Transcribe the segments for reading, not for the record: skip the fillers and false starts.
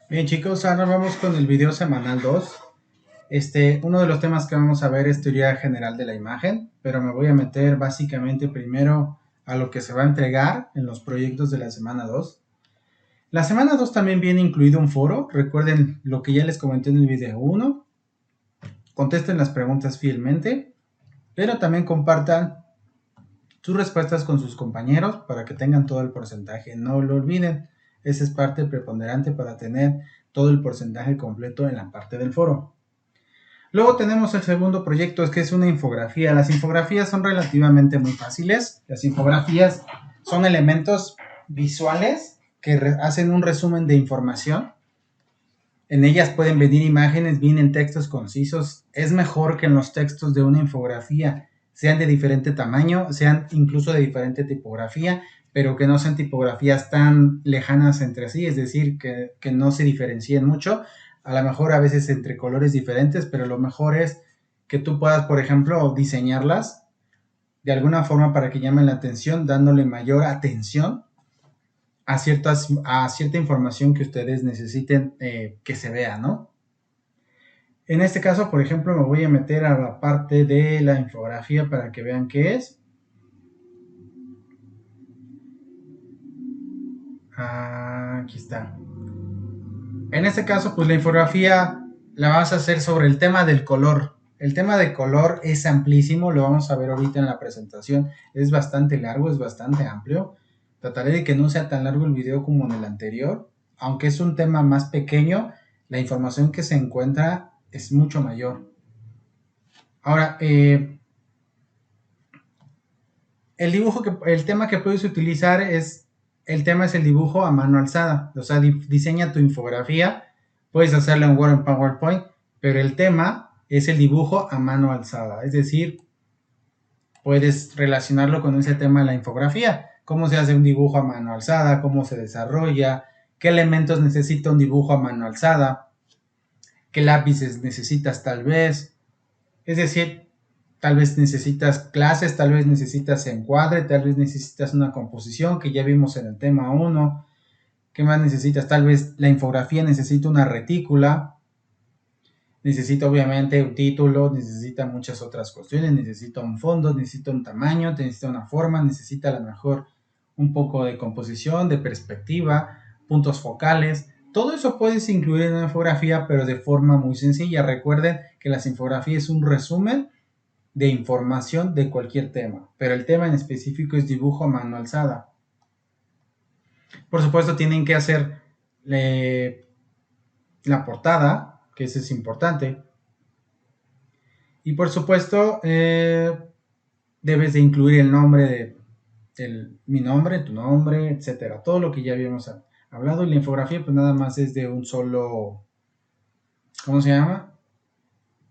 Bien chicos, ahora vamos con el video semanal 2. Uno de los temas que vamos a ver es teoría general de la imagen, pero me voy a meter básicamente primero a lo que se va a entregar en los proyectos de la semana 2. La semana 2 también viene incluido un foro, recuerden lo que ya les comenté en el video 1, contesten las preguntas fielmente, pero también compartan sus respuestas con sus compañeros para que tengan todo el porcentaje, no lo olviden, esa es parte preponderante para tener todo el porcentaje completo en la parte del foro. Luego tenemos el segundo proyecto, es que es una infografía. Las infografías son relativamente muy fáciles. Las infografías son elementos visuales que hacen un resumen de información. En ellas pueden venir imágenes, vienen textos concisos. Es mejor que en los textos de una infografía sean de diferente tamaño, sean incluso de diferente tipografía, pero que no sean tipografías tan lejanas entre sí, es decir, que no se diferencien mucho. A lo mejor a veces entre colores diferentes, pero lo mejor es que tú puedas, por ejemplo, diseñarlas de alguna forma para que llamen la atención, dándole mayor atención a cierta información que ustedes necesiten que se vea, ¿no? En este caso, por ejemplo, me voy a meter a la parte de la infografía para que vean qué es. Aquí está. En este caso, pues la infografía la vamos a hacer sobre el tema del color. El tema del color es amplísimo, lo vamos a ver ahorita en la presentación. Es bastante largo, es bastante amplio. Trataré de que no sea tan largo el video como en el anterior. Aunque es un tema más pequeño, la información que se encuentra es mucho mayor. Ahora, el tema que puedes utilizar el tema es el dibujo a mano alzada. O sea, diseña tu infografía, puedes hacerlo en Word o en PowerPoint, pero el tema es el dibujo a mano alzada. Es decir, puedes relacionarlo con ese tema de la infografía. Cómo se hace un dibujo a mano alzada, cómo se desarrolla, qué elementos necesita un dibujo a mano alzada, qué lápices necesitas tal vez. Es decir, tal vez necesitas clases, tal vez necesitas encuadre, tal vez necesitas una composición que ya vimos en el tema 1. ¿Qué más necesitas? Tal vez la infografía necesita una retícula, necesita obviamente un título, necesita muchas otras cuestiones, necesita un fondo, necesita un tamaño, necesita una forma, necesita a lo mejor un poco de composición, de perspectiva, puntos focales. Todo eso puedes incluir en una infografía, pero de forma muy sencilla. Recuerden que las infografías es un resumen de información de cualquier tema, pero el tema en específico es dibujo a mano alzada. Por supuesto, tienen que hacer la portada, que eso es importante. Y por supuesto, debes de incluir el nombre mi nombre, tu nombre, etcétera. Todo lo que ya habíamos hablado. Y la infografía, pues nada más es de un solo, ¿cómo se llama?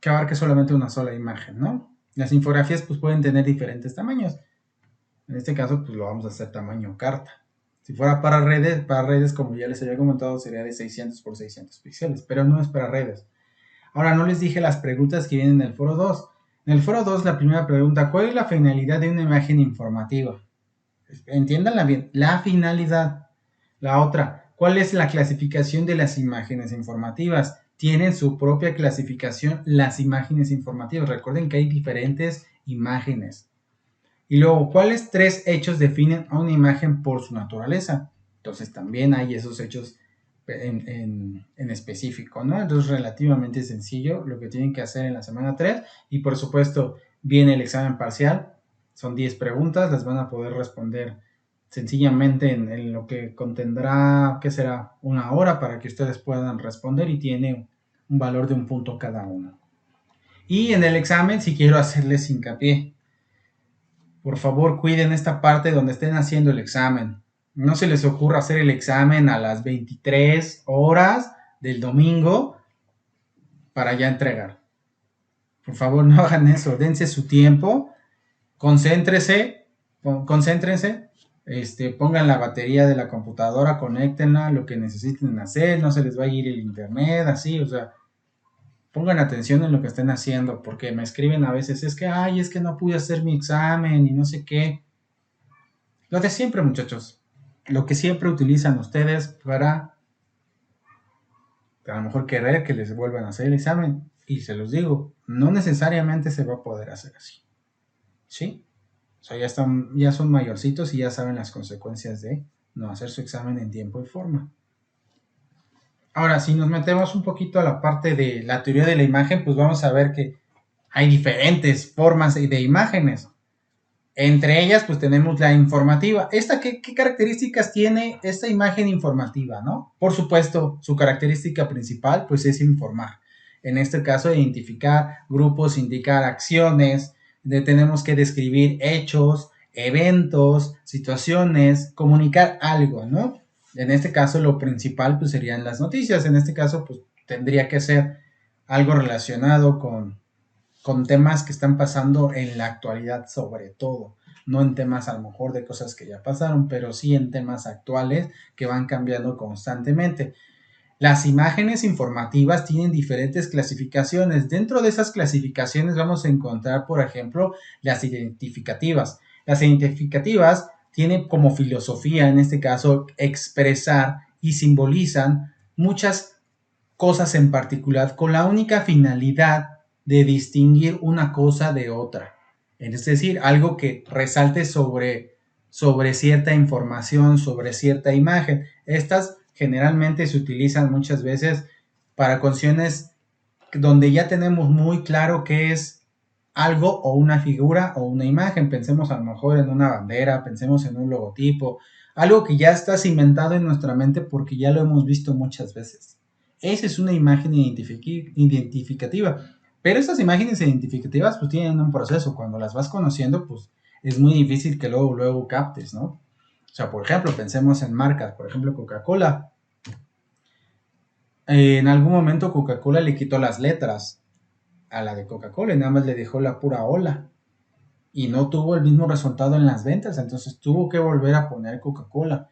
Que abarque solamente una sola imagen, ¿no? Las infografías, pues pueden tener diferentes tamaños. En este caso, pues lo vamos a hacer tamaño carta. Si fuera para redes, como ya les había comentado, sería de 600 por 600 píxeles, pero no es para redes. Ahora, no les dije las preguntas que vienen en el foro 2. En el foro 2, la primera pregunta, ¿cuál es la finalidad de una imagen informativa? Entiéndanla bien, la finalidad. La otra, ¿cuál es la clasificación de las imágenes informativas? Tienen su propia clasificación las imágenes informativas. Recuerden que hay diferentes imágenes. Y luego, ¿cuáles tres hechos definen a una imagen por su naturaleza? Entonces también hay esos hechos en específico, ¿no? Entonces relativamente sencillo lo que tienen que hacer en la semana 3 y por supuesto viene el examen parcial, son 10 preguntas, las van a poder responder sencillamente en lo que contendrá, ¿qué será? Una hora para que ustedes puedan responder y tiene un valor de un punto cada uno. Y en el examen, si quiero hacerles hincapié, por favor cuiden esta parte donde estén haciendo el examen. No se les ocurra hacer el examen a las 23 horas del domingo para ya entregar. Por favor, no hagan eso. Dense su tiempo. Concéntrense. Pongan la batería de la computadora, conéctenla, lo que necesiten hacer. No se les va a ir el internet, así, o sea. Pongan atención en lo que estén haciendo, porque me escriben a veces, es que no pude hacer mi examen y no sé qué. Lo de siempre, muchachos. Lo que siempre utilizan ustedes para a lo mejor querer que les vuelvan a hacer el examen. Y se los digo, no necesariamente se va a poder hacer así. ¿Sí? O sea, ya son mayorcitos y ya saben las consecuencias de no hacer su examen en tiempo y forma. Ahora, si nos metemos un poquito a la parte de la teoría de la imagen, pues vamos a ver que hay diferentes formas de imágenes. Entre ellas, pues tenemos la informativa. ¿Qué características tiene esta imagen informativa, no? Por supuesto, su característica principal, pues es informar. En este caso, identificar grupos, indicar acciones, tenemos que describir hechos, eventos, situaciones, comunicar algo, ¿no? En este caso, lo principal, pues serían las noticias. En este caso, pues tendría que ser algo relacionado con temas que están pasando en la actualidad sobre todo, no en temas a lo mejor de cosas que ya pasaron, pero sí en temas actuales que van cambiando constantemente. Las imágenes informativas tienen diferentes clasificaciones. Dentro de esas clasificaciones vamos a encontrar, por ejemplo, las identificativas. Las identificativas tienen como filosofía, en este caso, expresar y simbolizan muchas cosas en particular con la única finalidad de distinguir una cosa de otra. Es decir, algo que resalte sobre cierta información, sobre cierta imagen. Estas generalmente se utilizan muchas veces para cuestiones donde ya tenemos muy claro qué es algo o una figura o una imagen. Pensemos a lo mejor en una bandera, pensemos en un logotipo, algo que ya está cimentado en nuestra mente porque ya lo hemos visto muchas veces. Esa es una imagen identificativa. Pero estas imágenes identificativas pues tienen un proceso. Cuando las vas conociendo pues es muy difícil que luego captes, ¿no? O sea, por ejemplo, pensemos en marcas. Por ejemplo, Coca-Cola. En algún momento Coca-Cola le quitó las letras a la de Coca-Cola y nada más le dejó la pura ola. Y no tuvo el mismo resultado en las ventas. Entonces tuvo que volver a poner Coca-Cola.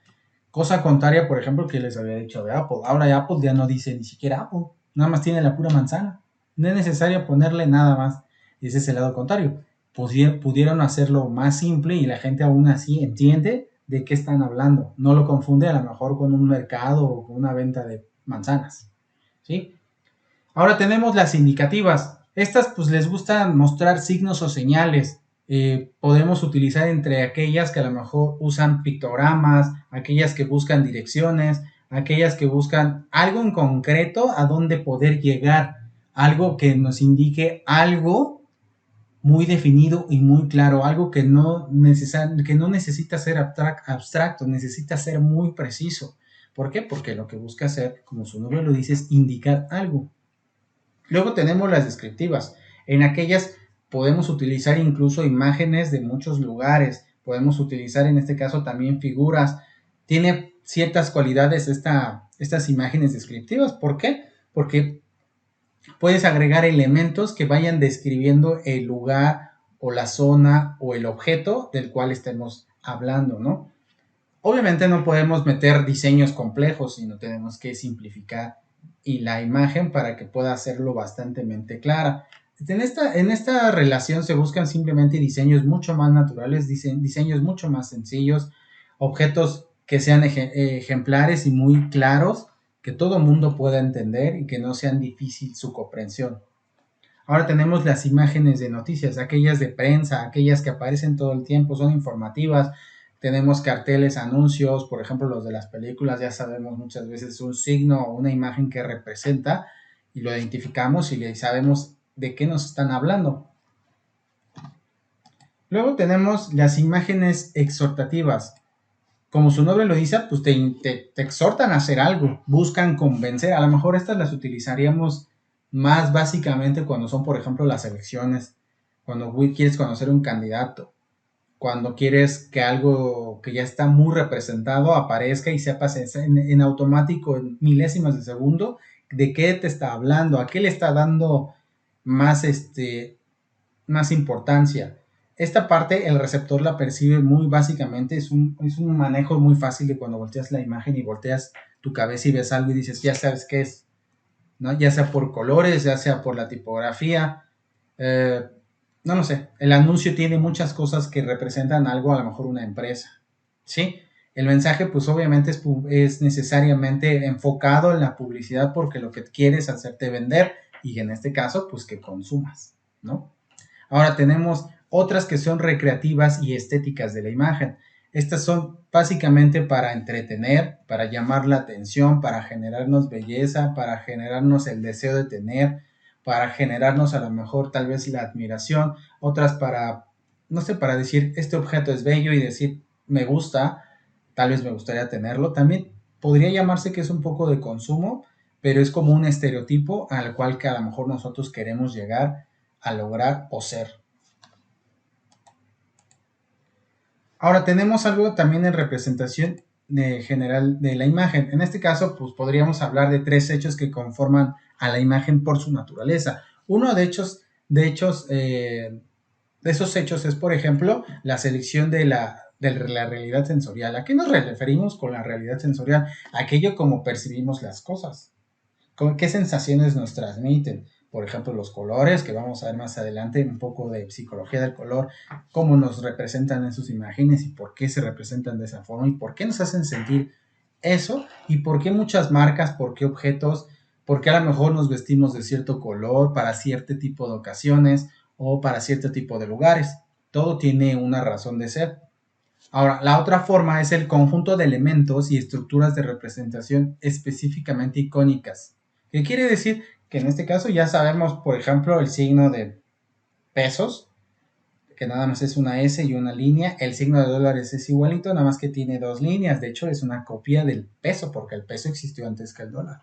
Cosa contraria, por ejemplo, que les había dicho de Apple. Ahora Apple ya no dice ni siquiera Apple, nada más tiene la pura manzana. No es necesario ponerle nada más. Y ese es el lado contrario. Pudieron hacerlo más simple y la gente aún así entiende de qué están hablando. No lo confunde a lo mejor con un mercado o con una venta de manzanas. ¿Sí? Ahora tenemos las indicativas. Estas pues les gusta mostrar signos o señales. Podemos utilizar entre aquellas que a lo mejor usan pictogramas, aquellas que buscan direcciones, aquellas que buscan algo en concreto a donde poder llegar, algo que nos indique algo muy definido y muy claro, algo que no necesita ser abstracto, necesita ser muy preciso. ¿Por qué? Porque lo que busca hacer, como su nombre lo dice, es indicar algo. Luego tenemos las descriptivas. En aquellas podemos utilizar incluso imágenes de muchos lugares. Podemos utilizar en este caso también figuras. Tiene ciertas cualidades estas imágenes descriptivas. ¿Por qué? Porque puedes agregar elementos que vayan describiendo el lugar o la zona o el objeto del cual estemos hablando, ¿no? Obviamente no podemos meter diseños complejos, sino tenemos que simplificar y la imagen para que pueda hacerlo bastante clara. En esta relación se buscan simplemente diseños mucho más naturales, diseños mucho más sencillos, objetos que sean ejemplares y muy claros, que todo mundo pueda entender y que no sean difícil su comprensión. Ahora tenemos las imágenes de noticias, aquellas de prensa, aquellas que aparecen todo el tiempo, son informativas. Tenemos carteles, anuncios, por ejemplo los de las películas, ya sabemos muchas veces un signo o una imagen que representa y lo identificamos y sabemos de qué nos están hablando. Luego tenemos las imágenes exhortativas. Como su nombre lo dice, pues te exhortan a hacer algo, buscan convencer. A lo mejor estas las utilizaríamos más básicamente cuando son, por ejemplo, las elecciones, cuando quieres conocer un candidato, cuando quieres que algo que ya está muy representado aparezca y sepas en automático, en milésimas de segundo, de qué te está hablando, a qué le está dando más, más importancia. Esta parte el receptor la percibe muy básicamente, es un manejo muy fácil de cuando volteas la imagen y volteas tu cabeza y ves algo y dices, ya sabes qué es, ¿no? Ya sea por colores, ya sea por la tipografía, no lo sé, el anuncio tiene muchas cosas que representan algo, a lo mejor una empresa, ¿sí? El mensaje pues obviamente es necesariamente enfocado en la publicidad porque lo que quiere es hacerte vender y en este caso pues que consumas, ¿no? Ahora tenemos otras que son recreativas y estéticas de la imagen. Estas son básicamente para entretener, para llamar la atención, para generarnos belleza, para generarnos el deseo de tener, para generarnos a lo mejor tal vez la admiración, otras para, no sé, para decir este objeto es bello y decir me gusta, tal vez me gustaría tenerlo. También podría llamarse que es un poco de consumo, pero es como un estereotipo al cual que a lo mejor nosotros queremos llegar a lograr o ser. Ahora tenemos algo también en representación general de la imagen. En este caso, pues podríamos hablar de tres hechos que conforman a la imagen por su naturaleza. Uno de esos hechos es, por ejemplo, la selección de la realidad sensorial. ¿A qué nos referimos con la realidad sensorial? Aquello como percibimos las cosas. ¿Qué sensaciones nos transmiten? Por ejemplo, los colores, que vamos a ver más adelante, un poco de psicología del color, cómo nos representan en sus imágenes y por qué se representan de esa forma y por qué nos hacen sentir eso y por qué muchas marcas, por qué objetos, por qué a lo mejor nos vestimos de cierto color para cierto tipo de ocasiones o para cierto tipo de lugares. Todo tiene una razón de ser. Ahora, la otra forma es el conjunto de elementos y estructuras de representación específicamente icónicas. ¿Qué quiere decir? Que en este caso ya sabemos, por ejemplo, el signo de pesos, que nada más es una S y una línea. El signo de dólares es igualito, nada más que tiene dos líneas. De hecho, es una copia del peso, porque el peso existió antes que el dólar.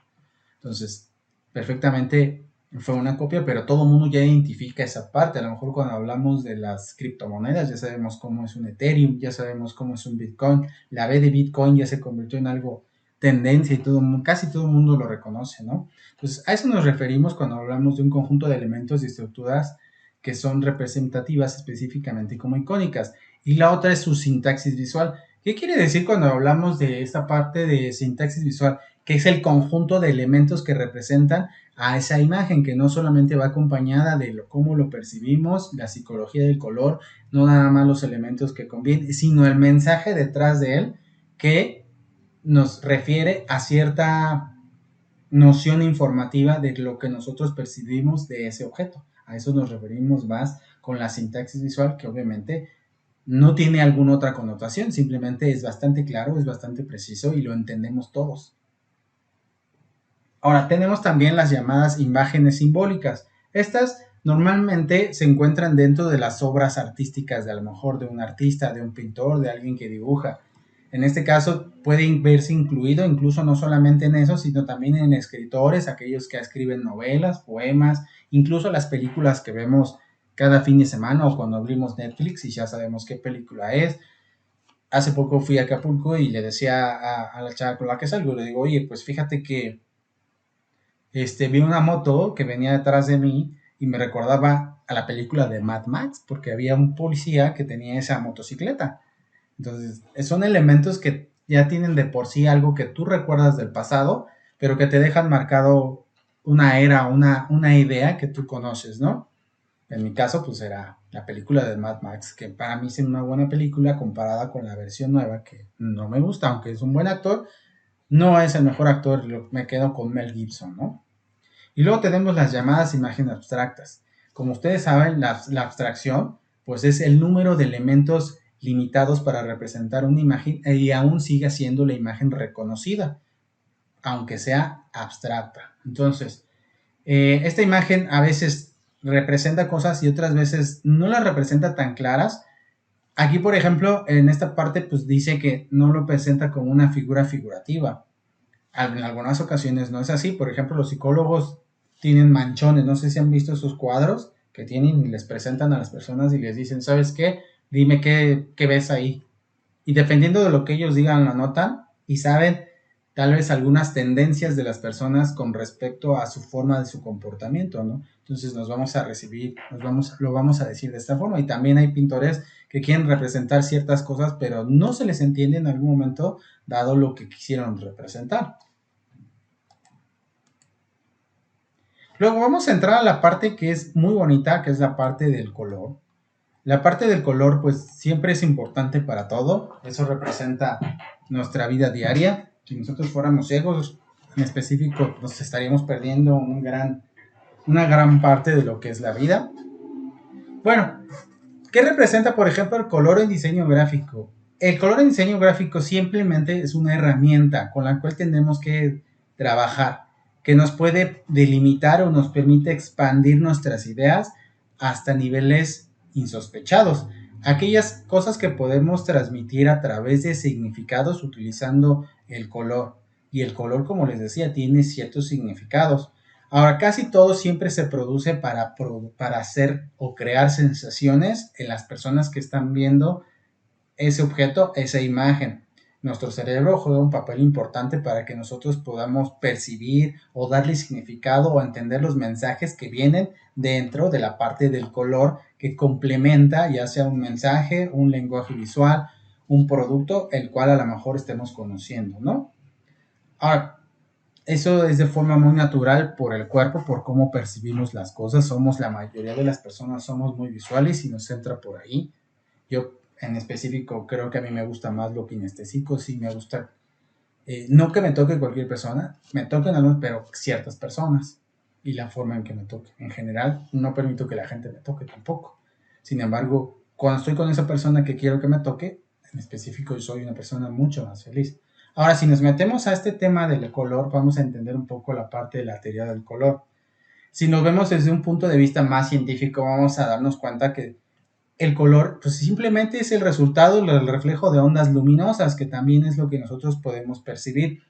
Entonces, perfectamente fue una copia, pero todo el mundo ya identifica esa parte. A lo mejor cuando hablamos de las criptomonedas ya sabemos cómo es un Ethereum, ya sabemos cómo es un Bitcoin. La B de Bitcoin ya se convirtió en algo tendencia y casi todo el mundo lo reconoce, ¿no? Entonces, a eso nos referimos cuando hablamos de un conjunto de elementos y estructuras que son representativas específicamente como icónicas. Y la otra es su sintaxis visual. ¿Qué quiere decir cuando hablamos de esta parte de sintaxis visual? Que es el conjunto de elementos que representan a esa imagen, que no solamente va acompañada de cómo lo percibimos, la psicología del color, no nada más los elementos que convienen, sino el mensaje detrás de él que nos refiere a cierta noción informativa de lo que nosotros percibimos de ese objeto. A eso nos referimos más con la sintaxis visual, que obviamente no tiene alguna otra connotación, simplemente es bastante claro, es bastante preciso y lo entendemos todos. Ahora, tenemos también las llamadas imágenes simbólicas. Estas normalmente se encuentran dentro de las obras artísticas de a lo mejor de un artista, de un pintor, de alguien que dibuja. En este caso puede verse incluido incluso no solamente en eso, sino también en escritores, aquellos que escriben novelas, poemas, incluso las películas que vemos cada fin de semana o cuando abrimos Netflix y ya sabemos qué película es. Hace poco fui a Acapulco y le decía a la chava con la que salgo, le digo, oye, pues fíjate que vi una moto que venía detrás de mí y me recordaba a la película de Mad Max, porque había un policía que tenía esa motocicleta. Entonces, son elementos que ya tienen de por sí algo que tú recuerdas del pasado, pero que te dejan marcado una era, una idea que tú conoces, ¿no? En mi caso, pues era la película de Mad Max, que para mí es una buena película comparada con la versión nueva, que no me gusta, aunque es un buen actor, no es el mejor actor, me quedo con Mel Gibson, ¿no? Y luego tenemos las llamadas imágenes abstractas. Como ustedes saben, la abstracción pues es el número de elementos limitados para representar una imagen y aún sigue siendo la imagen reconocida, aunque sea abstracta. Entonces, esta imagen a veces representa cosas y otras veces no las representa tan claras. Aquí, por ejemplo, en esta parte pues dice que no lo presenta como una figura figurativa. En algunas ocasiones no es así. Por ejemplo, los psicólogos tienen manchones. No sé si han visto esos cuadros que tienen y les presentan a las personas y les dicen, ¿sabes qué? Dime qué ves ahí. Y dependiendo de lo que ellos digan, lo anotan y saben tal vez algunas tendencias de las personas con respecto a su forma de su comportamiento, ¿no? Entonces nos vamos a recibir, lo vamos a decir de esta forma. Y también hay pintores que quieren representar ciertas cosas, pero no se les entiende en algún momento dado lo que quisieron representar. Luego vamos a entrar a la parte que es muy bonita, que es la parte del color. La parte del color pues siempre es importante para todo, eso representa nuestra vida diaria. Si nosotros fuéramos ciegos, en específico, nos estaríamos perdiendo una gran parte de lo que es la vida. Bueno, ¿qué representa, por ejemplo, el color en diseño gráfico? El color en diseño gráfico simplemente es una herramienta con la cual tenemos que trabajar, que nos puede delimitar o nos permite expandir nuestras ideas hasta niveles insospechados. Aquellas cosas que podemos transmitir a través de significados utilizando el color. Y el color, como les decía, tiene ciertos significados. Ahora, casi todo siempre se produce para hacer o crear sensaciones en las personas que están viendo ese objeto, esa imagen. Nuestro cerebro juega un papel importante para que nosotros podamos percibir o darle significado o entender los mensajes que vienen dentro de la parte del color que complementa ya sea un mensaje, un lenguaje visual, un producto, el cual a lo mejor estemos conociendo, ¿no? Ahora, eso es de forma muy natural por el cuerpo, por cómo percibimos las cosas. Somos la mayoría de las personas, somos muy visuales y nos entra por ahí. Yo en específico creo que a mí me gusta más lo kinestésico, sí me gusta, no que me toque cualquier persona, me toquen algunos, pero ciertas personas y la forma en que me toque. En general, no permito que la gente me toque tampoco. Sin embargo, cuando estoy con esa persona que quiero que me toque, en específico yo soy una persona mucho más feliz. Ahora, si nos metemos a este tema del color, vamos a entender un poco la parte de la teoría del color. Si nos vemos desde un punto de vista más científico, vamos a darnos cuenta que el color, pues simplemente es el resultado, el reflejo de ondas luminosas, que también es lo que nosotros podemos percibir.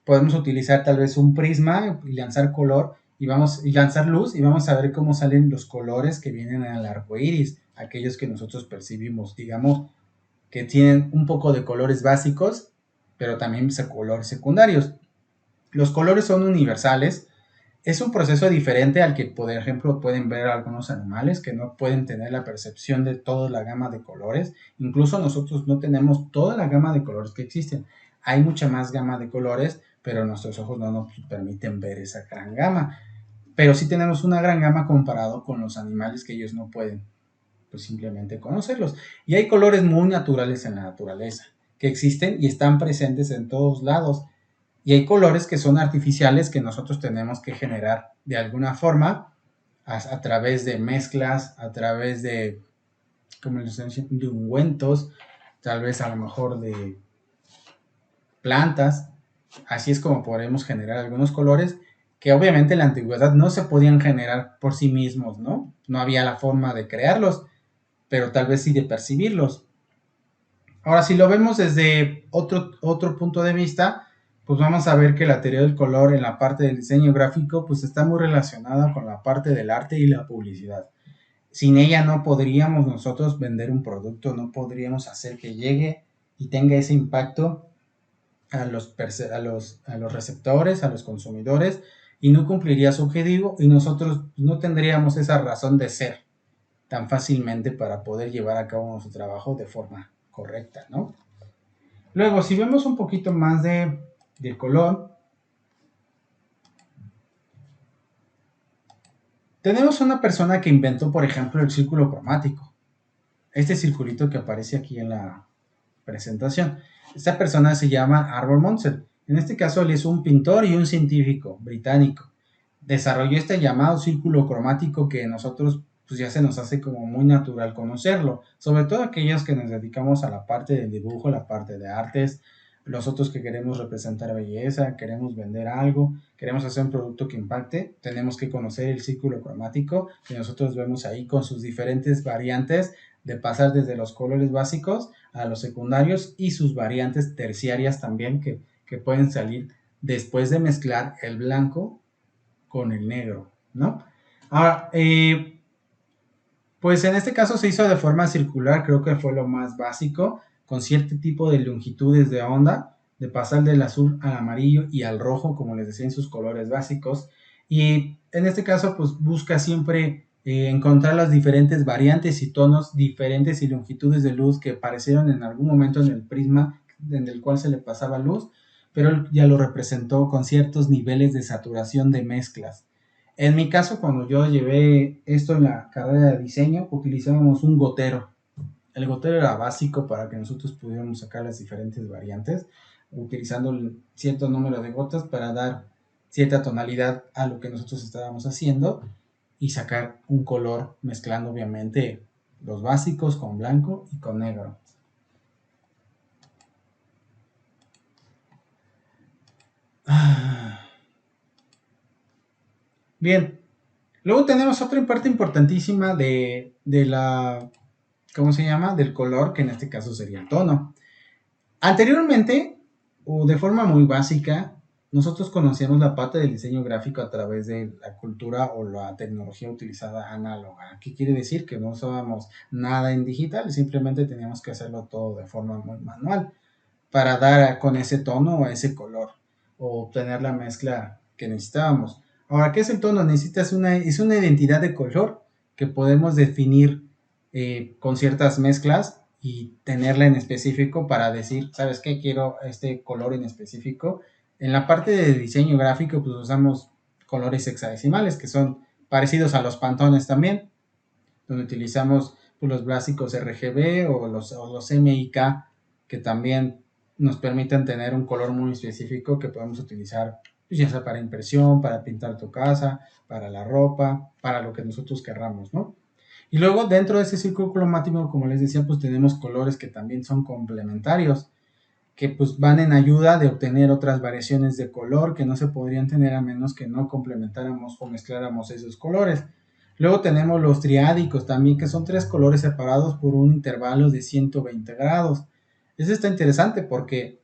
Podemos utilizar tal vez un prisma y lanzar color y lanzar luz y vamos a ver cómo salen los colores que vienen al arco iris, aquellos que nosotros percibimos, digamos, que tienen un poco de colores básicos, pero también colores secundarios. Los colores son universales. Es un proceso diferente al que, por ejemplo, pueden ver algunos animales que no pueden tener la percepción de toda la gama de colores. Incluso nosotros no tenemos toda la gama de colores que existen. Hay mucha más gama de colores, pero nuestros ojos no nos permiten ver esa gran gama. Pero sí tenemos una gran gama comparado con los animales que ellos no pueden, pues simplemente conocerlos. Y hay colores muy naturales en la naturaleza, que existen y están presentes en todos lados. Y hay colores que son artificiales que nosotros tenemos que generar de alguna forma a través de mezclas, a través de, como les decía, de ungüentos, tal vez a lo mejor de plantas. Así es como podemos generar algunos colores que obviamente en la antigüedad no se podían generar por sí mismos, ¿no? No había la forma de crearlos, pero tal vez sí de percibirlos. Ahora, si lo vemos desde otro punto de vista, pues vamos a ver que la teoría del color en la parte del diseño gráfico, pues está muy relacionada con la parte del arte y la publicidad. Sin ella no podríamos nosotros vender un producto, no podríamos hacer que llegue y tenga ese impacto a los receptores, a los consumidores, y no cumpliría su objetivo y nosotros no tendríamos esa razón de ser tan fácilmente para poder llevar a cabo nuestro trabajo de forma correcta, ¿no? Luego, si vemos un poquito más de color, tenemos una persona que inventó, por ejemplo, el círculo cromático. Este circulito que aparece aquí en la presentación. Esta persona se llama Arbor Monsell. En este caso, él es un pintor y un científico británico. Desarrolló este llamado círculo cromático que nosotros pues ya se nos hace como muy natural conocerlo, sobre todo aquellos que nos dedicamos a la parte del dibujo, la parte de artes, nosotros que queremos representar belleza, queremos vender algo, queremos hacer un producto que impacte, tenemos que conocer el círculo cromático que nosotros vemos ahí con sus diferentes variantes de pasar desde los colores básicos a los secundarios y sus variantes terciarias también que pueden salir después de mezclar el blanco con el negro, ¿no? Ahora, pues en este caso se hizo de forma circular, creo que fue lo más básico, con cierto tipo de longitudes de onda, de pasar del azul al amarillo y al rojo, como les decía, en sus colores básicos. Y en este caso, pues busca siempre encontrar las diferentes variantes y tonos diferentes y longitudes de luz que aparecieron en algún momento en el prisma en el cual se le pasaba luz, pero él ya lo representó con ciertos niveles de saturación de mezclas. En mi caso, cuando yo llevé esto en la carrera de diseño, utilizábamos un gotero. El gotero era básico para que nosotros pudiéramos sacar las diferentes variantes, utilizando cierto número de gotas para dar cierta tonalidad a lo que nosotros estábamos haciendo y sacar un color mezclando obviamente los básicos con blanco y con negro. Bien, luego tenemos otra parte importantísima de la, ¿cómo se llama? Del color, que en este caso sería el tono. Anteriormente, o de forma muy básica, nosotros conocíamos la parte del diseño gráfico a través de la cultura o la tecnología utilizada análoga. ¿Qué quiere decir? Que no usábamos nada en digital, simplemente teníamos que hacerlo todo de forma muy manual para dar con ese tono o ese color o obtener la mezcla que necesitábamos. Ahora, ¿qué es el tono? Es una identidad de color que podemos definir con ciertas mezclas y tenerla en específico para decir, ¿sabes qué? Quiero este color en específico. En la parte de diseño gráfico, pues usamos colores hexadecimales que son parecidos a los pantones también, donde utilizamos pues, los básicos RGB o los MIK que también nos permiten tener un color muy específico que podemos utilizar pues, ya sea para impresión, para pintar tu casa, para la ropa, para lo que nosotros querramos, ¿no? Y luego dentro de ese círculo cromático, como les decía, pues tenemos colores que también son complementarios, que pues van en ayuda de obtener otras variaciones de color que no se podrían tener a menos que no complementáramos o mezcláramos esos colores. Luego tenemos los triádicos también, que son tres colores separados por un intervalo de 120 grados. Eso está interesante porque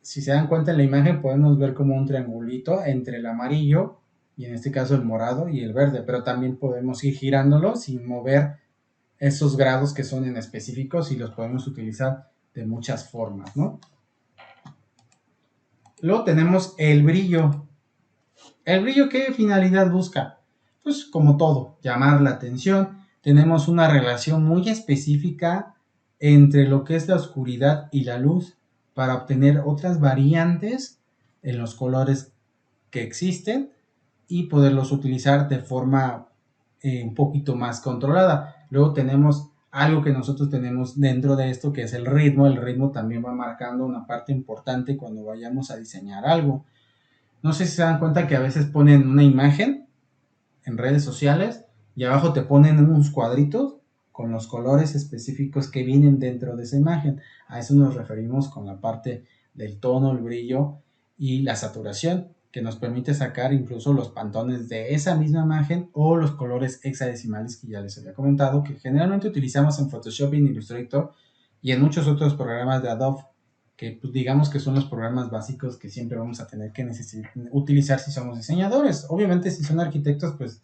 si se dan cuenta en la imagen podemos ver como un triangulito entre el amarillo y en este caso el morado y el verde, pero también podemos ir girándolo sin mover esos grados que son en específicos y los podemos utilizar de muchas formas, ¿no? Luego tenemos el brillo. ¿El brillo qué finalidad busca? Pues como todo, llamar la atención. Tenemos una relación muy específica entre lo que es la oscuridad y la luz para obtener otras variantes en los colores que existen y poderlos utilizar de forma un poquito más controlada. Luego tenemos algo que nosotros tenemos dentro de esto que es el ritmo. El ritmo también va marcando una parte importante cuando vayamos a diseñar algo. No sé si se dan cuenta que a veces ponen una imagen en redes sociales y abajo te ponen unos cuadritos con los colores específicos que vienen dentro de esa imagen. A eso nos referimos con la parte del tono, el brillo y la saturación, que nos permite sacar incluso los pantones de esa misma imagen o los colores hexadecimales que ya les había comentado, que generalmente utilizamos en Photoshop y en Illustrator y en muchos otros programas de Adobe, que pues, digamos que son los programas básicos que siempre vamos a tener que utilizar si somos diseñadores. Obviamente si son arquitectos, pues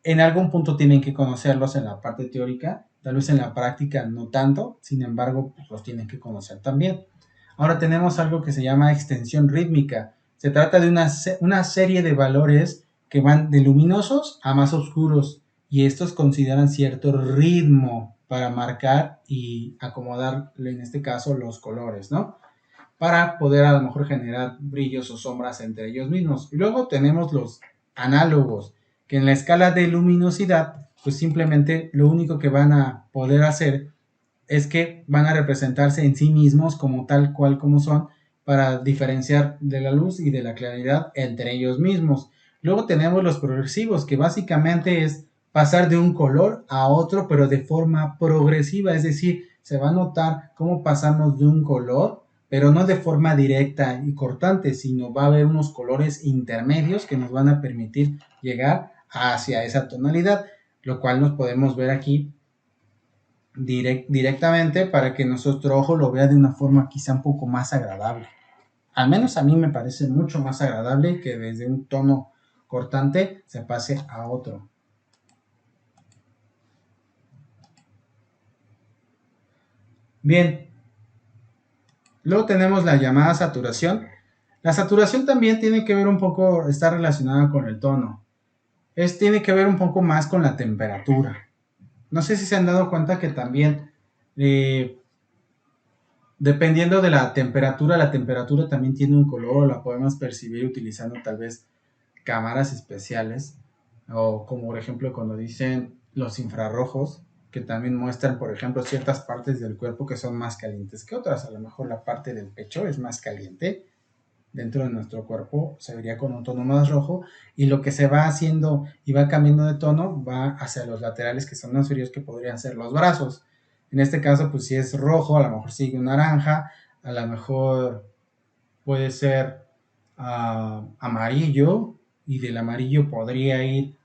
en algún punto tienen que conocerlos en la parte teórica, tal vez en la práctica no tanto, sin embargo, pues los tienen que conocer también. Ahora tenemos algo que se llama extensión rítmica. Se trata de una serie de valores que van de luminosos a más oscuros y estos consideran cierto ritmo para marcar y acomodar, en este caso, los colores, ¿no? Para poder a lo mejor generar brillos o sombras entre ellos mismos. Y luego tenemos los análogos, que en la escala de luminosidad, pues simplemente lo único que van a poder hacer es que van a representarse en sí mismos como tal cual como son para diferenciar de la luz y de la claridad entre ellos mismos. Luego tenemos los progresivos, que básicamente es pasar de un color a otro, pero de forma progresiva, es decir, se va a notar cómo pasamos de un color, pero no de forma directa y cortante, sino va a haber unos colores intermedios que nos van a permitir llegar hacia esa tonalidad, lo cual nos podemos ver aquí directamente para que nuestro ojo lo vea de una forma quizá un poco más agradable. Al menos a mí me parece mucho más agradable que desde un tono cortante se pase a otro. Bien, luego tenemos la llamada saturación. La saturación también tiene que ver un poco, está relacionada con el tono. Tiene que ver un poco más con la temperatura. No sé si se han dado cuenta que también eh, dependiendo de la temperatura también tiene un color o la podemos percibir utilizando tal vez cámaras especiales O como por ejemplo cuando dicen los infrarrojos, que también muestran, por ejemplo, ciertas partes del cuerpo que son más calientes que otras. A lo mejor la parte del pecho es más caliente dentro de nuestro cuerpo, se vería con un tono más rojo, y lo que se va haciendo y va cambiando de tono va hacia los laterales, que son más fríos, que podrían ser los brazos. En este caso, pues si es rojo, a lo mejor sigue un naranja, a lo mejor puede ser amarillo, y del amarillo podría ir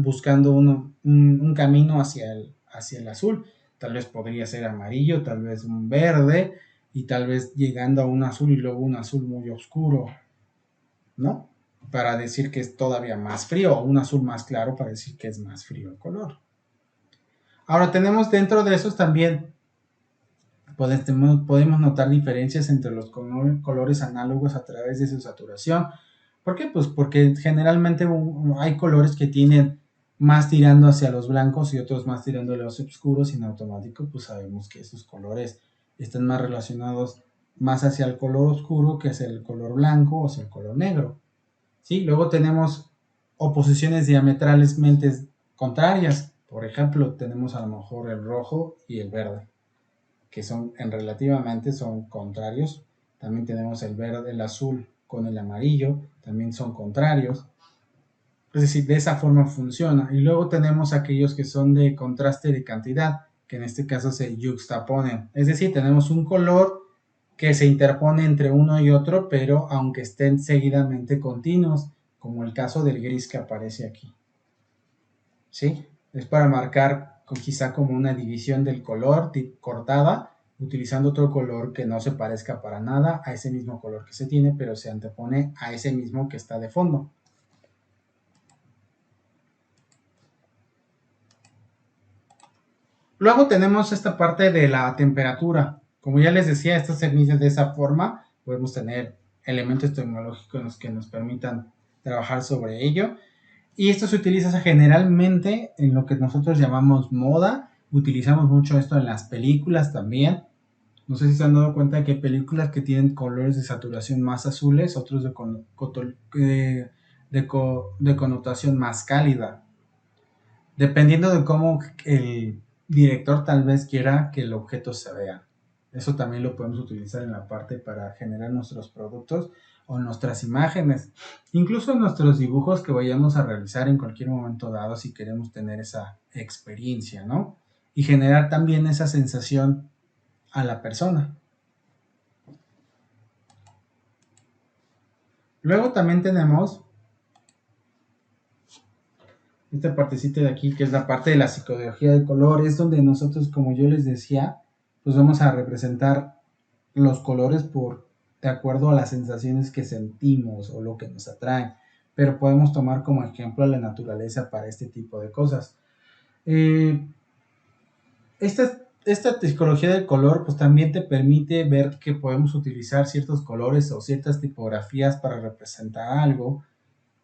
buscando un camino hacia el azul. Tal vez podría ser amarillo, tal vez un verde, y tal vez llegando a un azul y luego un azul muy oscuro, ¿no? Para decir que es todavía más frío, o un azul más claro para decir que es más frío el color. Ahora tenemos dentro de esos también, podemos notar diferencias entre los colores análogos a través de su saturación. ¿Por qué? Pues porque generalmente hay colores que tienen más tirando hacia los blancos y otros más tirando a los oscuros, y en automático pues sabemos que esos colores están más relacionados más hacia el color oscuro que hacia el color blanco o hacia el color negro. ¿Sí? Luego tenemos oposiciones diametralmente contrarias. Por ejemplo, tenemos a lo mejor el rojo y el verde, que son relativamente son contrarios. También tenemos el verde, el azul con el amarillo, también son contrarios. Es decir, de esa forma funciona. Y luego tenemos aquellos que son de contraste de cantidad, que en este caso se yuxtaponen. Es decir, tenemos un color que se interpone entre uno y otro, pero aunque estén seguidamente continuos, como el caso del gris que aparece aquí. ¿Sí? Es para marcar quizá como una división del color cortada, utilizando otro color que no se parezca para nada a ese mismo color que se tiene, pero se antepone a ese mismo que está de fondo. Luego tenemos esta parte de la temperatura. Como ya les decía, esto se mide de esa forma. Podemos tener elementos tecnológicos que nos permitan trabajar sobre ello. Y esto se utiliza generalmente en lo que nosotros llamamos moda. Utilizamos mucho esto en las películas también. No sé si se han dado cuenta de que hay películas que tienen colores de saturación más azules, otros de connotación más cálida. Dependiendo de cómo el director tal vez quiera que el objeto se vea. Eso también lo podemos utilizar en la parte para generar nuestros productos o nuestras imágenes, incluso nuestros dibujos que vayamos a realizar en cualquier momento dado, si queremos tener esa experiencia, ¿no? Y generar también esa sensación a la persona. Luego también tenemos esta partecita de aquí, que es la parte de la psicología del color. Es donde nosotros, como yo les decía, pues vamos a representar los colores de acuerdo a las sensaciones que sentimos o lo que nos atraen, pero podemos tomar como ejemplo a la naturaleza para este tipo de cosas. Esta psicología del color pues también te permite ver que podemos utilizar ciertos colores o ciertas tipografías para representar algo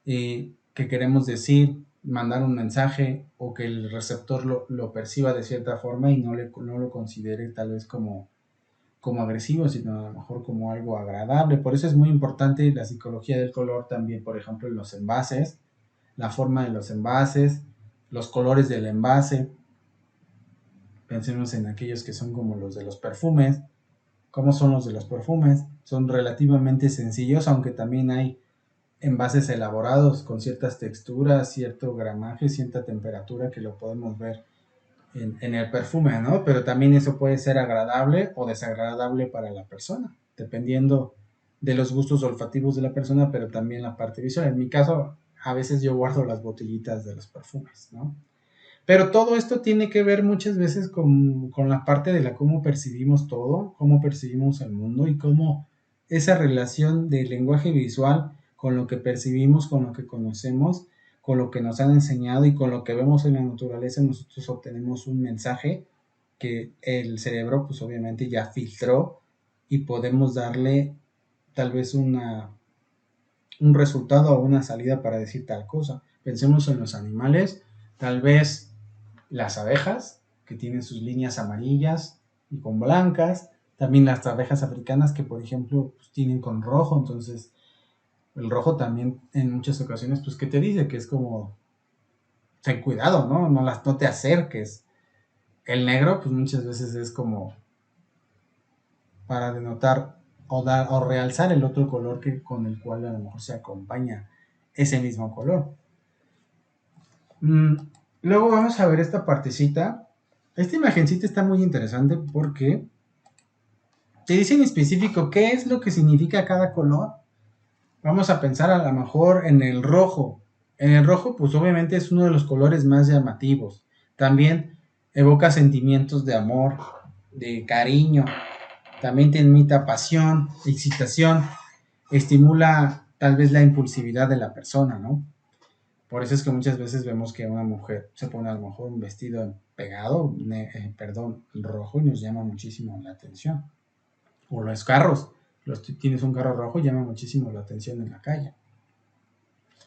que queremos decir, mandar un mensaje, o que el receptor lo perciba de cierta forma y no lo considere tal vez como agresivo, sino a lo mejor como algo agradable. Por eso es muy importante la psicología del color también, por ejemplo, en los envases, la forma de los envases, los colores del envase. Pensemos en aquellos que son como los de los perfumes. ¿Cómo son los de los perfumes? Son relativamente sencillos, aunque también hay envases elaborados con ciertas texturas, cierto gramaje, cierta temperatura que lo podemos ver en el perfume, ¿no? Pero también eso puede ser agradable o desagradable para la persona, dependiendo de los gustos olfativos de la persona, pero también la parte visual. En mi caso, a veces yo guardo las botellitas de los perfumes, ¿no? Pero todo esto tiene que ver muchas veces con la parte de la cómo percibimos todo, cómo percibimos el mundo, y cómo esa relación del lenguaje visual con lo que percibimos, con lo que conocemos, con lo que nos han enseñado y con lo que vemos en la naturaleza, nosotros obtenemos un mensaje que el cerebro pues obviamente ya filtró, y podemos darle tal vez un resultado o una salida para decir tal cosa. Pensemos en los animales, tal vez las abejas, que tienen sus líneas amarillas y con blancas, también las abejas africanas que por ejemplo pues, tienen con rojo. Entonces el rojo también en muchas ocasiones pues que te dice que es como ten cuidado, ¿no? No te acerques. El negro, pues muchas veces es como para denotar o realzar el otro color que con el cual a lo mejor se acompaña ese mismo color. Mm, Luego vamos a ver esta partecita. Esta imagencita está muy interesante porque te dice en específico qué es lo que significa cada color. Vamos a pensar a lo mejor en el rojo. En el rojo, pues obviamente es uno de los colores más llamativos. También evoca sentimientos de amor, de cariño. También te imita pasión, excitación. Estimula tal vez la impulsividad de la persona, ¿no? Por eso es que muchas veces vemos que una mujer se pone a lo mejor un vestido pegado, rojo y nos llama muchísimo la atención. O los carros. Tienes un carro rojo, llama muchísimo la atención en la calle.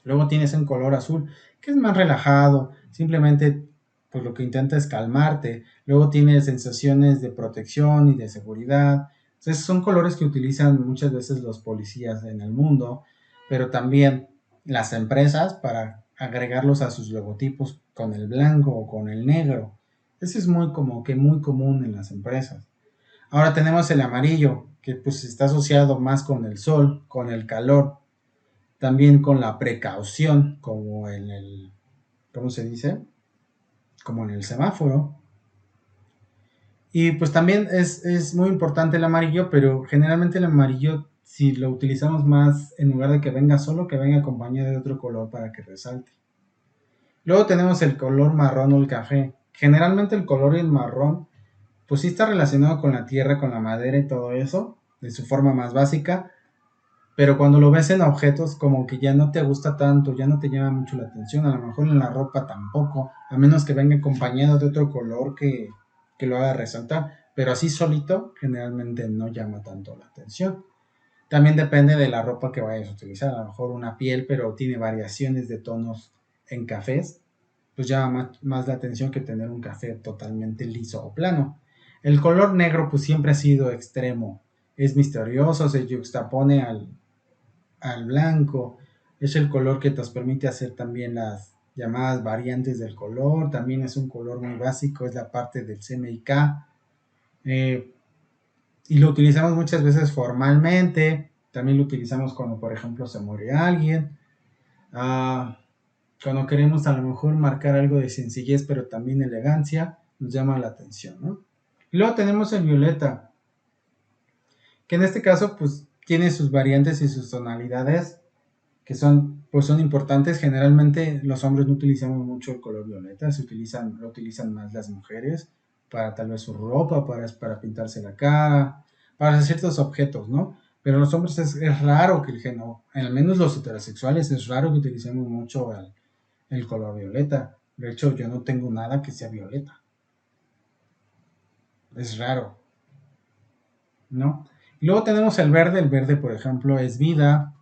Luego tienes un color azul, que es más relajado, simplemente pues lo que intenta es calmarte. Luego tienes sensaciones de protección y de seguridad. Entonces son colores que utilizan muchas veces los policías en el mundo, pero también las empresas para agregarlos a sus logotipos con el blanco o con el negro. Ese es muy como que muy común en las empresas. Ahora tenemos el amarillo, que pues está asociado más con el sol, con el calor, también con la precaución, como en el, ¿cómo se dice? Como en el semáforo. Y pues también es muy importante el amarillo, pero generalmente el amarillo, si lo utilizamos más, en lugar de que venga solo, que venga acompañado de otro color para que resalte. Luego tenemos el color marrón o el café. Generalmente el color y el marrón, pues sí está relacionado con la tierra, con la madera y todo eso, de su forma más básica, pero cuando lo ves en objetos como que ya no te gusta tanto, ya no te llama mucho la atención, a lo mejor en la ropa tampoco, a menos que venga acompañado de otro color que lo haga resaltar, pero así solito generalmente no llama tanto la atención. También depende de la ropa que vayas a utilizar, a lo mejor una piel, pero tiene variaciones de tonos en cafés, pues llama más la atención que tener un café totalmente liso o plano. El color negro pues siempre ha sido extremo, es misterioso, se juxtapone al blanco, es el color que nos permite hacer también las llamadas variantes del color, también es un color muy básico, es la parte del CMYK, eh, y lo utilizamos muchas veces formalmente, también lo utilizamos cuando por ejemplo se muere alguien, ah, cuando queremos a lo mejor marcar algo de sencillez pero también elegancia, nos llama la atención, ¿no? Y luego tenemos el violeta, que en este caso pues tiene sus variantes y sus tonalidades que son, pues son importantes. Generalmente los hombres no utilizamos mucho el color violeta, lo utilizan más las mujeres para tal vez su ropa, para pintarse la cara, para ciertos objetos, ¿no? Pero los hombres es raro que el género, al menos los heterosexuales, es raro que utilicemos mucho el color violeta. De hecho, yo no tengo nada que sea violeta. Es raro, ¿no? Y luego tenemos el verde, por ejemplo, es vida,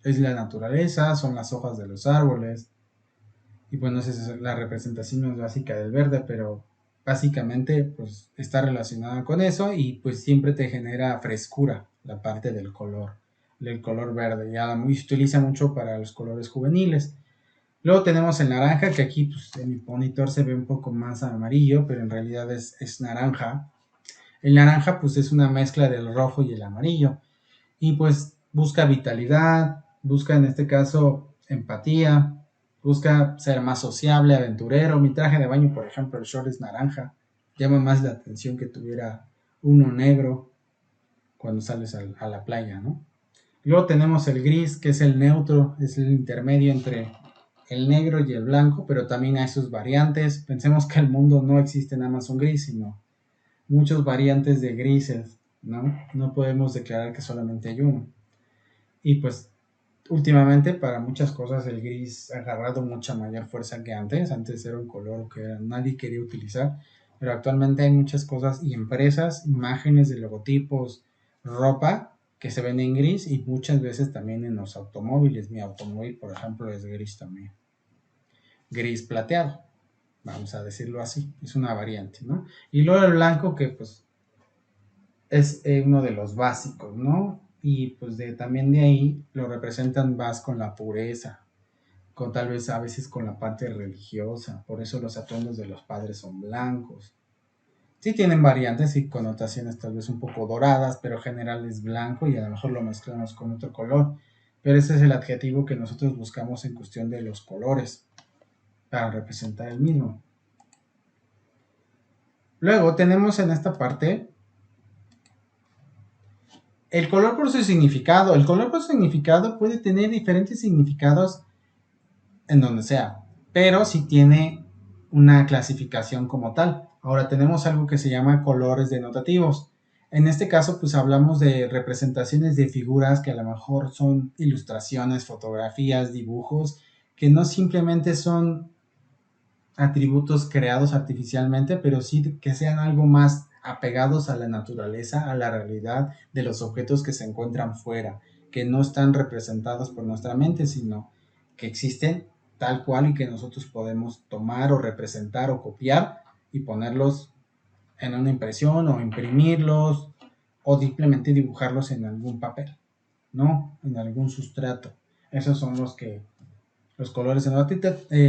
es la naturaleza, son las hojas de los árboles, y bueno, esa es la representación más básica del verde, pero básicamente pues está relacionada con eso y pues siempre te genera frescura la parte del color verde, ya muy, se utiliza mucho para los colores juveniles. Luego tenemos el naranja, que aquí pues, en mi monitor se ve un poco más amarillo, pero en realidad es naranja. El naranja pues es una mezcla del rojo y el amarillo y pues busca vitalidad, busca en este caso empatía, busca ser más sociable, aventurero. Mi traje de baño, por ejemplo, el short es naranja, llama más la atención que tuviera uno negro cuando sales a la playa, ¿no? Luego tenemos el gris, que es el neutro, es el intermedio entre el negro y el blanco, pero también hay sus variantes. Pensemos que el mundo no existe nada más un gris, sino muchas variantes de grises, ¿no? No podemos declarar que solamente hay uno. Y pues últimamente para muchas cosas el gris ha agarrado mucha mayor fuerza que antes. Antes era un color que nadie quería utilizar, pero actualmente hay muchas cosas y empresas, imágenes de logotipos, ropa que se ven en gris y muchas veces también en los automóviles. Mi automóvil, por ejemplo, es gris también. Gris plateado, vamos a decirlo así. Es una variante, ¿no? Y luego el blanco que pues es uno de los básicos, ¿no? Y pues también de ahí lo representan más con la pureza, con tal vez a veces con la parte religiosa, por eso los atuendos de los padres son blancos. Sí tienen variantes y connotaciones tal vez un poco doradas, pero en general es blanco y a lo mejor lo mezclamos con otro color. Pero ese es el adjetivo que nosotros buscamos en cuestión de los colores para representar el mismo. Luego tenemos en esta parte el color por su significado. El color por su significado puede tener diferentes significados en donde sea, pero sí tiene una clasificación como tal. Ahora tenemos algo que se llama colores denotativos. En este caso, pues hablamos de representaciones de figuras que a lo mejor son ilustraciones, fotografías, dibujos, que no simplemente son atributos creados artificialmente, pero sí que sean algo más apegados a la naturaleza, a la realidad de los objetos que se encuentran fuera, que no están representados por nuestra mente, sino que existen tal cual y que nosotros podemos tomar o representar o copiar y ponerlos en una impresión o imprimirlos o simplemente dibujarlos en algún papel, ¿no? En algún sustrato. Esos son los colores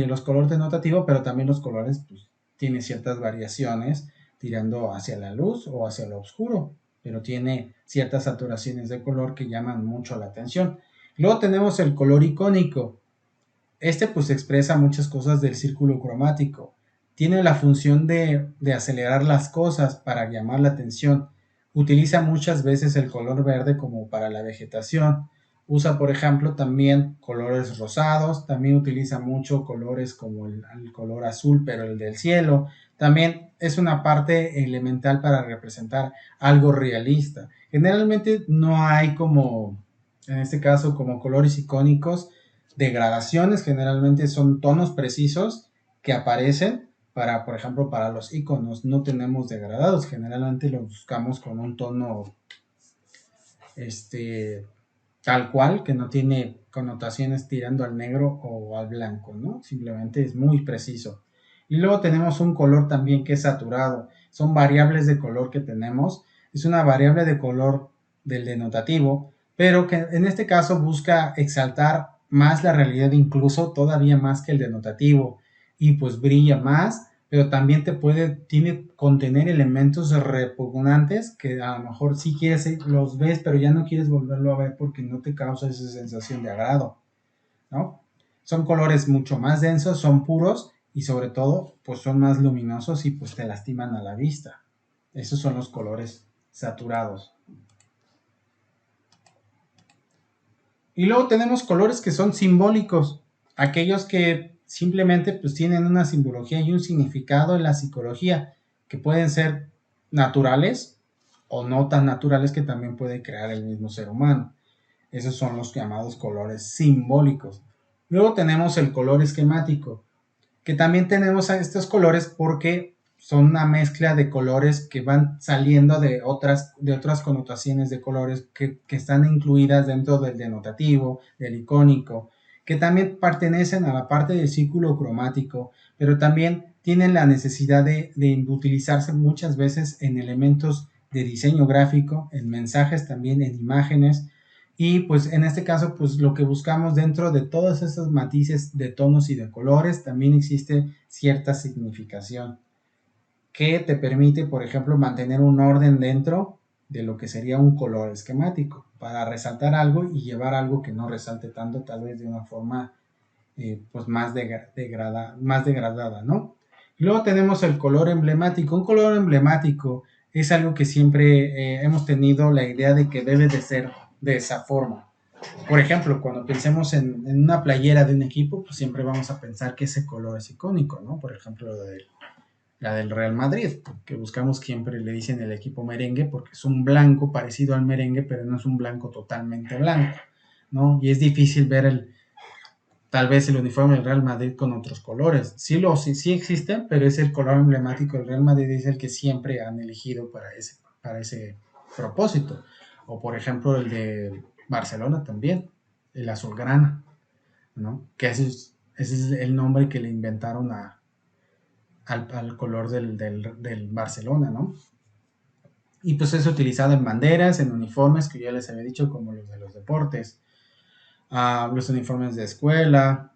los colores denotativos, pero también los colores pues, tienen ciertas variaciones tirando hacia la luz o hacia lo oscuro, pero tiene ciertas saturaciones de color que llaman mucho la atención. Luego tenemos el color icónico. Este pues expresa muchas cosas del círculo cromático. Tiene la función de acelerar las cosas para llamar la atención. Utiliza muchas veces el color verde como para la vegetación. Usa, por ejemplo, también colores rosados. También utiliza mucho colores como el color azul, pero el del cielo. También es una parte elemental para representar algo realista. Generalmente no hay como, en este caso, como colores icónicos degradaciones, generalmente son tonos precisos que aparecen para, por ejemplo, para los iconos no tenemos degradados, generalmente los buscamos con un tono tal cual, que no tiene connotaciones tirando al negro o al blanco, ¿no? Simplemente es muy preciso. Y luego tenemos un color también que es saturado, son variables de color que tenemos, es una variable de color del denotativo, pero que en este caso busca exaltar más la realidad, incluso todavía más que el denotativo, y pues brilla más, pero también tiene contener elementos repugnantes que a lo mejor sí quieres, los ves, pero ya no quieres volverlo a ver porque no te causa esa sensación de agrado, ¿no? Son colores mucho más densos, son puros y sobre todo pues son más luminosos y pues te lastiman a la vista. Esos son los colores saturados. Y luego tenemos colores que son simbólicos, aquellos que simplemente pues tienen una simbología y un significado en la psicología, que pueden ser naturales o no tan naturales que también puede crear el mismo ser humano. Esos son los llamados colores simbólicos. Luego tenemos el color esquemático, que también tenemos a estos colores porque son una mezcla de colores que van saliendo de otras connotaciones de colores que están incluidas dentro del denotativo, del icónico, que también pertenecen a la parte del círculo cromático, pero también tienen la necesidad de utilizarse muchas veces en elementos de diseño gráfico, en mensajes también, en imágenes, y pues en este caso, pues lo que buscamos dentro de todos esos matices de tonos y de colores, también existe cierta significación que te permite, por ejemplo, mantener un orden dentro de lo que sería un color esquemático, para resaltar algo y llevar algo que no resalte tanto, tal vez de una forma pues más degradada, ¿no? Y luego tenemos el color emblemático. Un color emblemático es algo que siempre hemos tenido la idea de que debe de ser de esa forma. Por ejemplo, cuando pensemos en una playera de un equipo, pues siempre vamos a pensar que ese color es icónico, ¿no? Por ejemplo, la del Real Madrid, que buscamos siempre le dicen el equipo merengue porque es un blanco parecido al merengue, pero no es un blanco totalmente blanco, ¿no? Y es difícil ver tal vez el uniforme del Real Madrid con otros colores. Sí existen, pero es el color emblemático del Real Madrid, es el que siempre han elegido para ese propósito. O por ejemplo el de Barcelona también, el azulgrana, ¿no? Que ese es el nombre que le inventaron al color del Barcelona, ¿no? Y pues es utilizado en banderas, en uniformes, que ya les había dicho, como los de los deportes, los uniformes de escuela,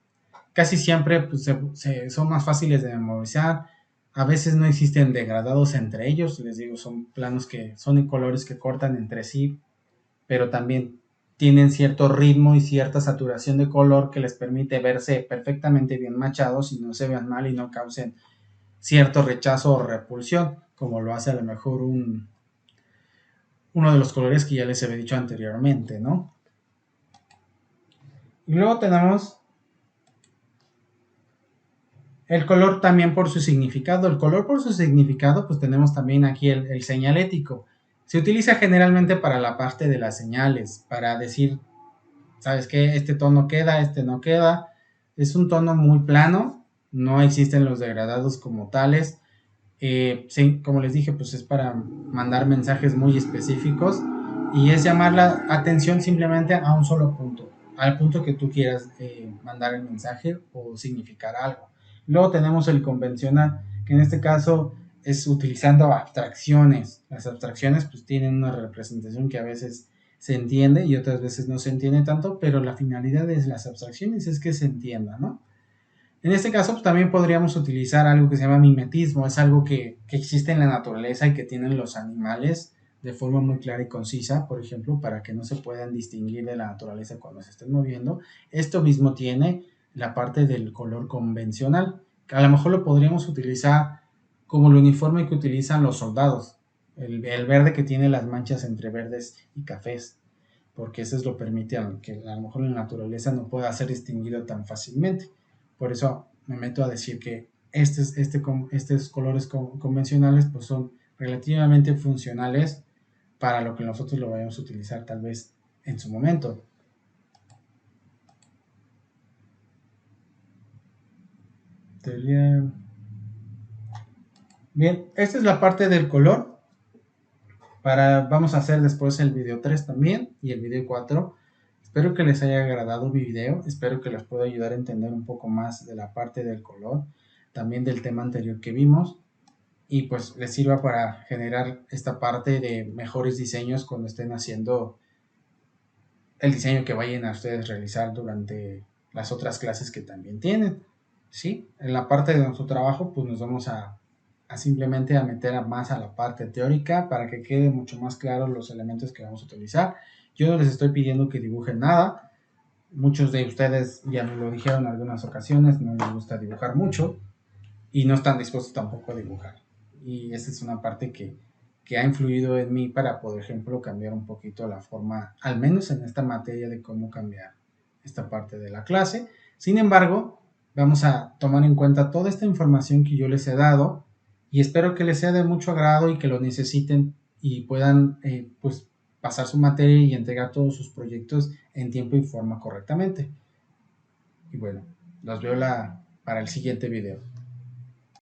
casi siempre pues, son más fáciles de memorizar. A veces no existen degradados entre ellos, les digo, son planos que son en colores que cortan entre sí, pero también tienen cierto ritmo y cierta saturación de color que les permite verse perfectamente bien machados y no se vean mal y no causen cierto rechazo o repulsión, como lo hace a lo mejor uno de los colores que ya les había dicho anteriormente, ¿no? Y luego tenemos el color también por su significado. El color por su significado, pues tenemos también aquí el señalético. Se utiliza generalmente para la parte de las señales, para decir, ¿sabes qué? Este tono queda, este no queda. Es un tono muy plano, no existen los degradados como tales. Sí, como les dije, pues es para mandar mensajes muy específicos y es llamar la atención simplemente a un solo punto, al punto que tú quieras mandar el mensaje o significar algo. Luego tenemos el convencional, que en este caso es utilizando abstracciones. Las abstracciones pues tienen una representación que a veces se entiende y otras veces no se entiende tanto, pero la finalidad de las abstracciones es que se entienda, ¿no? En este caso, pues, también podríamos utilizar algo que se llama mimetismo. Es algo que existe en la naturaleza y que tienen los animales de forma muy clara y concisa, por ejemplo, para que no se puedan distinguir de la naturaleza cuando se estén moviendo. Esto mismo tiene la parte del color convencional, que a lo mejor lo podríamos utilizar como el uniforme que utilizan los soldados, el verde que tiene las manchas entre verdes y cafés, porque eso es lo permite, aunque a lo mejor la naturaleza no pueda ser distinguido tan fácilmente. Por eso me meto a decir que estos colores convencionales pues son relativamente funcionales para lo que nosotros lo vayamos a utilizar tal vez en su momento. Bien, esta es la parte del color. Vamos a hacer después el video 3 también y el video 4. Espero que les haya agradado mi video, espero que les pueda ayudar a entender un poco más de la parte del color, también del tema anterior que vimos, y pues les sirva para generar esta parte de mejores diseños cuando estén haciendo el diseño que vayan a ustedes realizar durante las otras clases que también tienen. ¿Sí? En la parte de nuestro trabajo pues nos vamos a simplemente a meter más a la parte teórica para que quede mucho más claro los elementos que vamos a utilizar. Yo no les estoy pidiendo que dibujen nada. Muchos de ustedes ya me lo dijeron en algunas ocasiones, no les gusta dibujar mucho y no están dispuestos tampoco a dibujar. Y esa es una parte que ha influido en mí para, por ejemplo, cambiar un poquito la forma, al menos en esta materia de cómo cambiar esta parte de la clase. Sin embargo, vamos a tomar en cuenta toda esta información que yo les he dado y espero que les sea de mucho agrado y que lo necesiten y puedan pues pasar su materia y entregar todos sus proyectos en tiempo y forma correctamente. Y bueno, los veo para el siguiente video.